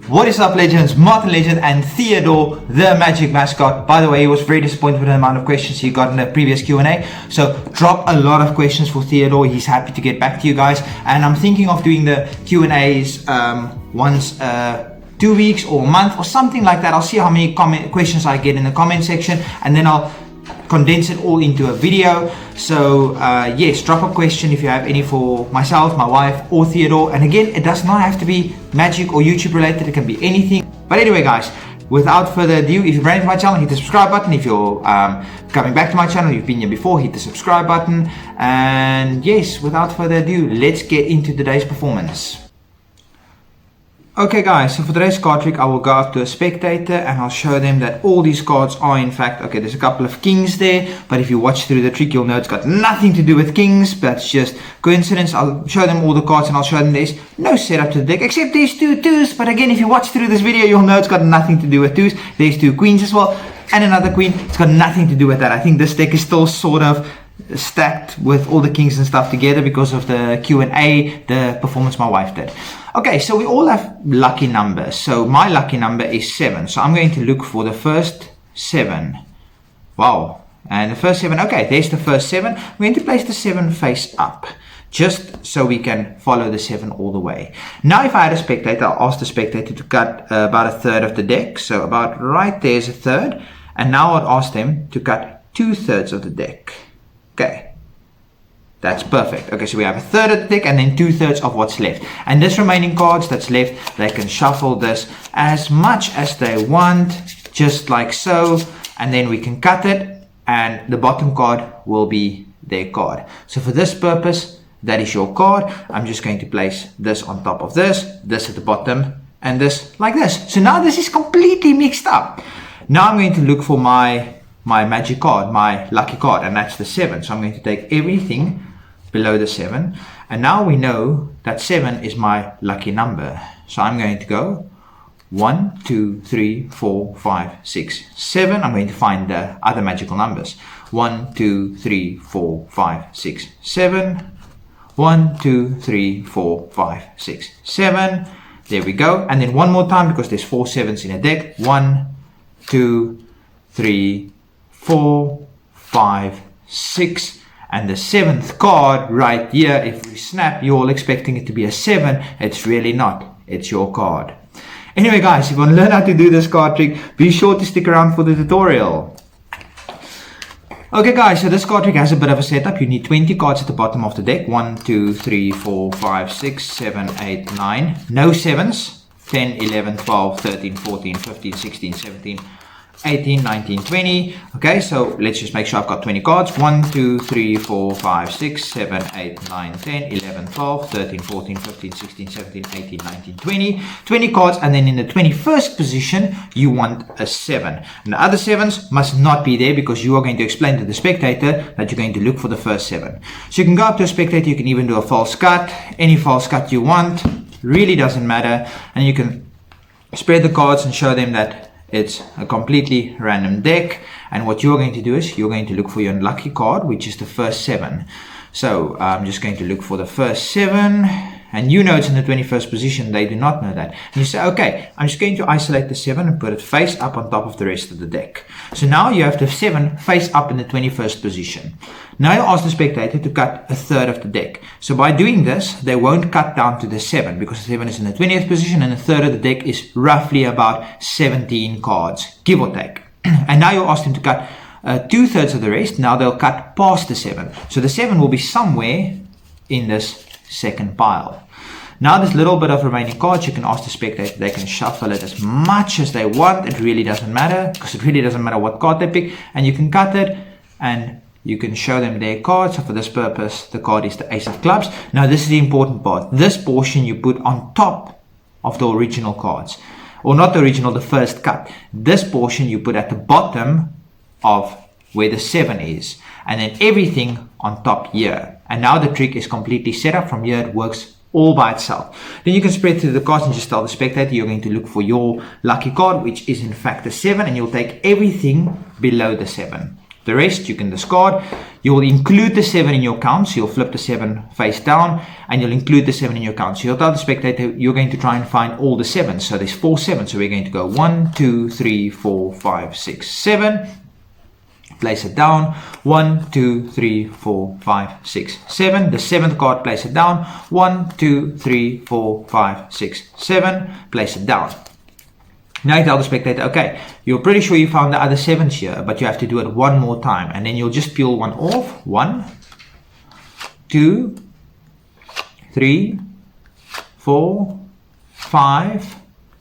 What is up, legends? Martin Legend and Theodore, the Magic Mascot. By the way, he was very disappointed with the amount of questions he got in the previous Q&A. So drop a lot of questions for Theodore. He's happy to get back to you guys. And I'm thinking of doing the Q&As once 2 weeks or a month or something like that. I'll see how many questions I get in the comment section, and then I'll condense it all into a video. So yes, drop a question if you have any for myself, my wife, or Theodore. And again, it does not have to be magic or YouTube related, it can be anything. But anyway guys, without further ado, if you're brand new to my channel, hit the subscribe button. If you're coming back to my channel, you've been here before, hit the subscribe button. And yes, without further ado, let's get into today's performance. Okay guys, so for today's card trick, I will go up to a spectator and I'll show them that all these cards are in fact, okay, there's a couple of kings there, but if you watch through the trick, you'll know it's got nothing to do with kings, that's just coincidence. I'll show them all the cards and I'll show them there's no setup to the deck, except there's two twos, but again, if you watch through this video, you'll know it's got nothing to do with twos. There's two queens as well, and another queen. It's got nothing to do with that. I think this deck is still sort of stacked with all the kings and stuff together because of the Q&A, the performance my wife did. Okay, so we all have lucky numbers. So my lucky number is 7. So I'm going to look for the first 7. Wow. And the first 7, okay, there's the first 7. I'm going to place the 7 face up, just so we can follow the 7 all the way. Now if I had a spectator, I'll ask the spectator to cut about a third of the deck. So about right there's a third. And now I'd ask them to cut 2/3 of the deck. Okay. That's perfect. Okay, so we have a third of the deck and then 2/3 of what's left. And this remaining cards that's left, they can shuffle this as much as they want, just like so. And then we can cut it and the bottom card will be their card. So for this purpose, that is your card. I'm just going to place this on top of this at the bottom, and this like this. So now this is completely mixed up. Now I'm going to look for my magic card, my lucky card, and that's the 7. So I'm going to take everything below the 7, and now we know that 7 is my lucky number. So I'm going to go 1, 2, 3, 4, 5, 6, 7. I'm going to find the other magical numbers. 1, 2, 3, 4, 5, 6, 7. 1, 2, 3, 4, 5, 6, 7. There we go. And then one more time, because there's 4 7s in a deck. 1, 2, 3, 4, 5, 6. And the 7th card right here, if we snap, you're all expecting it to be a 7. It's really not. It's your card. Anyway guys, if you want to learn how to do this card trick, be sure to stick around for the tutorial. Okay guys, so this card trick has a bit of a setup. You need 20 cards at the bottom of the deck. 1, 2, 3, 4, 5, 6, 7, 8, 9. No 7s. 10, 11, 12, 13, 14, 15, 16, 17, 18, 19, 20. Okay, so let's just make sure I've got 20 cards. 1, 2, 3, 4, 5, 6, 7, 8, 9, 10, 11, 12, 13, 14, 15, 16, 17, 18, 19, 20. 20 cards, and then in the 21st position, you want a 7. And the other 7s must not be there, because you are going to explain to the spectator that you're going to look for the first 7. So you can go up to a spectator, you can even do a false cut, any false cut you want, really doesn't matter. And you can spread the cards and show them that it's a completely random deck, and what you're going to do is you're going to look for your lucky card, which is the first 7. So I'm just going to look for the first 7, and you know it's in the 21st position. They do not know that. And you say, okay, I'm just going to isolate the 7 and put it face up on top of the rest of the deck. So now you have the 7 face up in the 21st position. Now you ask the spectator to cut a third of the deck. So by doing this, they won't cut down to the 7, because the 7 is in the 20th position and a third of the deck is roughly about 17 cards, give or take. And now you ask them to cut 2/3 of the rest. Now they'll cut past the 7. So the 7 will be somewhere in this second pile. Now this little bit of remaining cards, you can ask the spectator, they can shuffle it as much as they want. It really doesn't matter, because it really doesn't matter what card they pick. And you can cut it and you can show them their card. So for this purpose, the card is the Ace of Clubs. Now this is the important part. This portion you put on top of the original cards. Or not the original, the first cut. This portion you put at the bottom of where the 7 is. And then everything on top here. And now the trick is completely set up. From here it works all by itself. Then you can spread through the cards and just tell the spectator you're going to look for your lucky card, which is in fact the 7, and you'll take everything below the 7. The rest you can discard. You'll include the 7 in your count, so you'll flip the 7 face down, and you'll include the 7 in your count. So you'll tell the spectator you're going to try and find all the 7s. So there's 4 7s, so we're going to go 1, 2, 3, 4, 5, 6, 7. Place it down. 1, 2, 3, 4, 5, 6, 7. The 7th card, place it down. 1, 2, 3, 4, 5, 6, 7. Place it down. Now you tell the spectator, okay, you're pretty sure you found the other 7s here, but you have to do it one more time. And then you'll just peel one off. 1, 2, 3, 4, 5,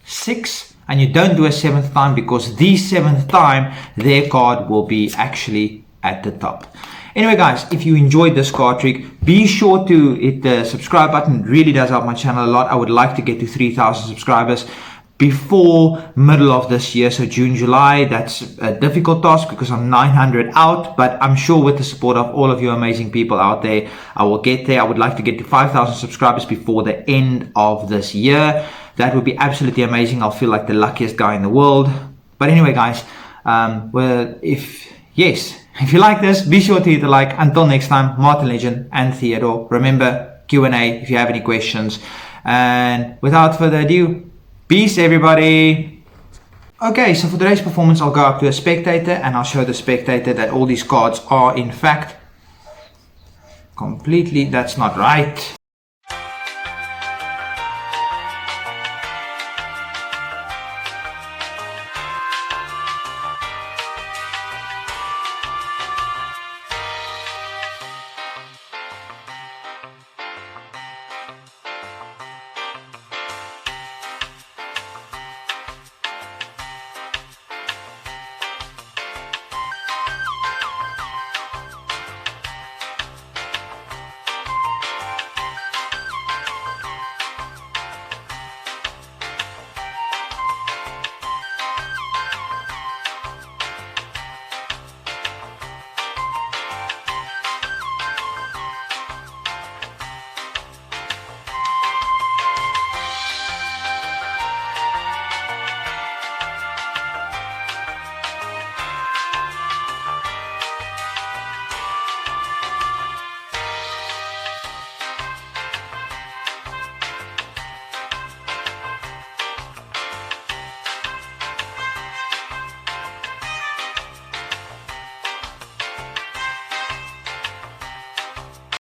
6. And you don't do a 7th time, because the 7th time, their card will be actually at the top. Anyway guys, if you enjoyed this card trick, be sure to hit the subscribe button. It really does help my channel a lot. I would like to get to 3,000 subscribers before middle of this year, so June, July. That's a difficult task because I'm 900 out, but I'm sure with the support of all of you amazing people out there, I will get there. I would like to get to 5,000 subscribers before the end of this year. That would be absolutely amazing. I'll feel like the luckiest guy in the world. But anyway guys, if you like this, be sure to hit the like. Until next time, Martin Legend and Theodore. Remember, Q&A if you have any questions. And without further ado, peace everybody. Okay, so for today's performance, I'll go up to a spectator and I'll show the spectator that all these cards are in fact completely, that's not right.